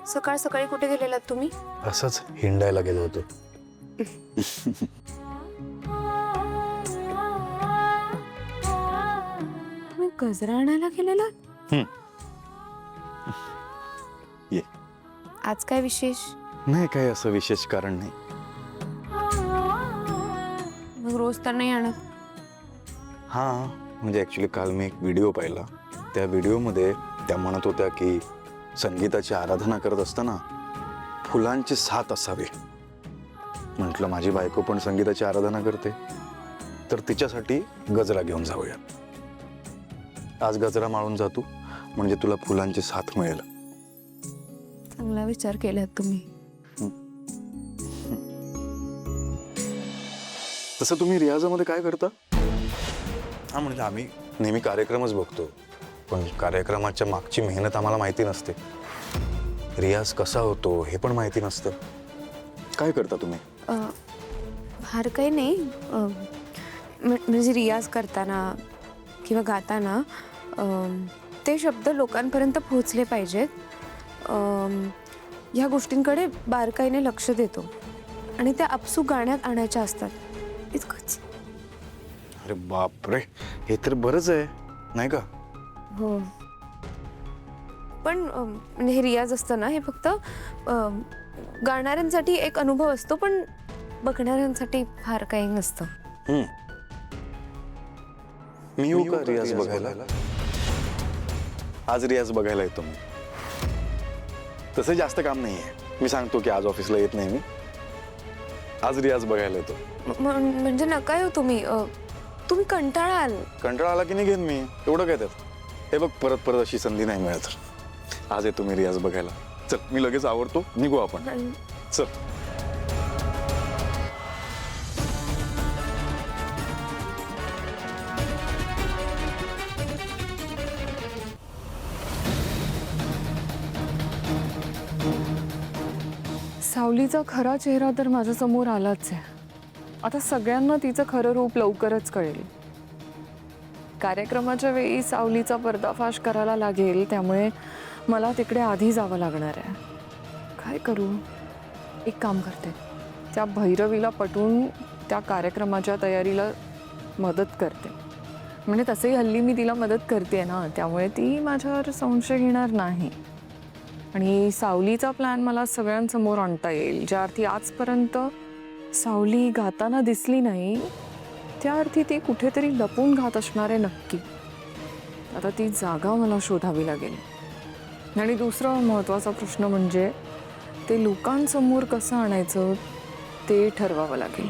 सकाळ सकाळी कुठे गेलेलात तुम्ही? असंच हिंडायला गेलो होतो. तुम्ही गजरा आणायला गेलेलात? ये. आज काय विशेष? नाही काही असं विशेष कारण नाही. मग रोज तर नाही आणत. हां म्हणजे ॲक्च्युली काल मी एक व्हिडिओ पाहिला. त्या व्हिडिओमध्ये त्या म्हणत होत्या की संगीताची आराधना करत असताना फुलांची साथ असावी. म्हटलं माझी बायको पण संगीताची आराधना करते तर तिच्यासाठी गजरा घेऊन जाऊया. आज गजरा माळून जातो म्हणजे तुला फुलांची साथ मिळेल. चांगला विचार केलात तुम्ही. तसं तुम्ही रियाजामध्ये काय करता? हा म्हणजे आम्ही नेहमी कार्यक्रमच बघतो पण कार्यक्रमाच्या मागची मेहनत आम्हाला माहिती नसते. रियाज कसा होतो हे पण माहिती नसतं. काय करता तुम्ही? फार काही नाही. म्हणजे रियाज करताना किंवा गाताना ते शब्द लोकांपर्यंत पोहोचले पाहिजेत. ह्या गोष्टींकडे बारकाईने लक्ष देतो आणि त्या आपसूक गाण्यात आणायच्या असतात. इतकंच. अरे बापरे हे तर बरंच आहे नाही का? हो पण म्हणजे हे रियाज असतं ना हे फक्त गाणाऱ्यांसाठी एक अनुभव असतो पण बघणाऱ्यांसाठी फार काही नसतं. मी येऊ का रियाज बघायला? आज रियाज बघायला येतो मी. तसं जास्त काम नाहीये. मी सांगतो की आज ऑफिसला येत नाही मी. आज रियाज बघायला येतो. म्हणजे नका येऊ तुम्ही. तुम्ही कंटाळाल. कंटाळा आला की नाही घेईन मी. एवढं काय त्यात. हे बघ परत परत अशी संधी नाही मिळत. आज येतो मी रियाज बघायला. चल मी लगेच आवरतो निघू आपण. चल. सावलीचा खरा चेहरा तर माझ्या समोर आलाच आहे. आता सगळ्यांना तिचं खरं रूप लवकरच कळेल. कार्यक्रमाच्या वेळी सावलीचा पर्दाफाश करायला लागेल त्यामुळे मला तिकडे आधी जावं लागणार आहे. काय करू? एक काम करते, त्या भैरवीला पटवून त्या कार्यक्रमाच्या तयारीला मदत करते. म्हणजे तसंही हल्ली मी तिला मदत करते ना त्यामुळे ती माझ्यावर संशय घेणार नाही. आणि सावलीचा प्लॅन मला सगळ्यांसमोर आणता येईल. ज्या अर्थी आजपर्यंत सावली गाताना दिसली नाही त्या अर्थी ती कुठेतरी लपून गात असणार आहे नक्की. आता ती जागा मला शोधावी लागेल. आणि दुसरा महत्त्वाचा प्रश्न म्हणजे ते लोकांसमोर कसं आणायचं ते ठरवावं लागेल.